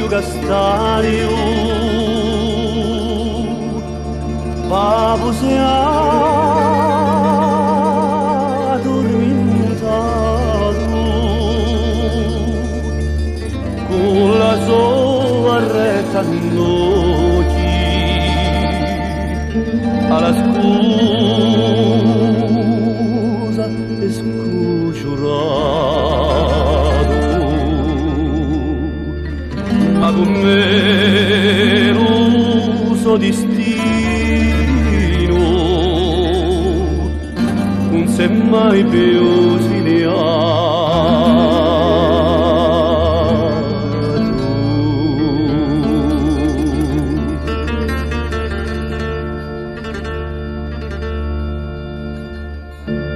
più castanio, papo se addormentato, con la sua retta noci, alla scusa e scucciurato, ma con me lo so destino, non si è mai più siliato.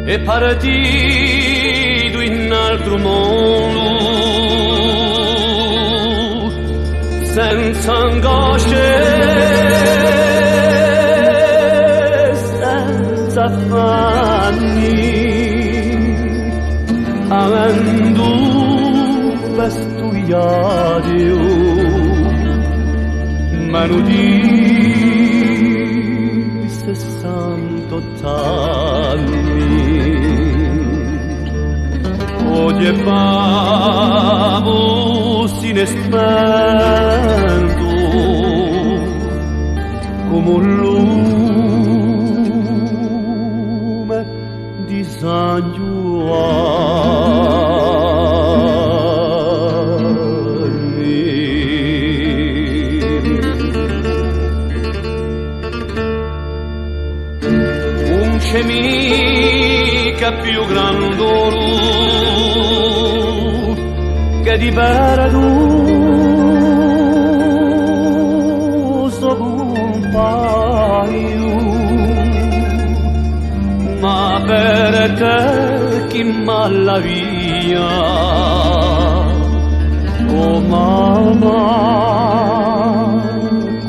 E partito in altro mondo, senza angosce, senza affanni, avendo studiato, ma non di 68 anni. Oggi vamos inesperto come un lume di sanguari. Un cemica più grandolo che di perduto compaio, ma per te chi malla via, oh mamma,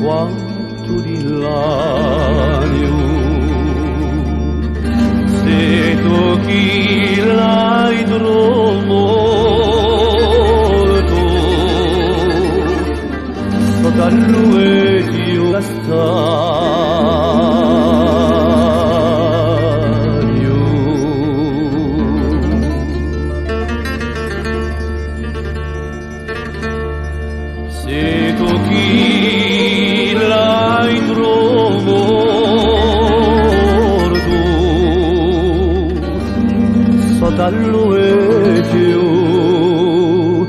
quanto di l'agno, se tu chi l'hai trovato, da lui io la staio. Se tu chi l'hai trovato, sotto lui io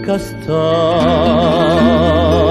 la staio.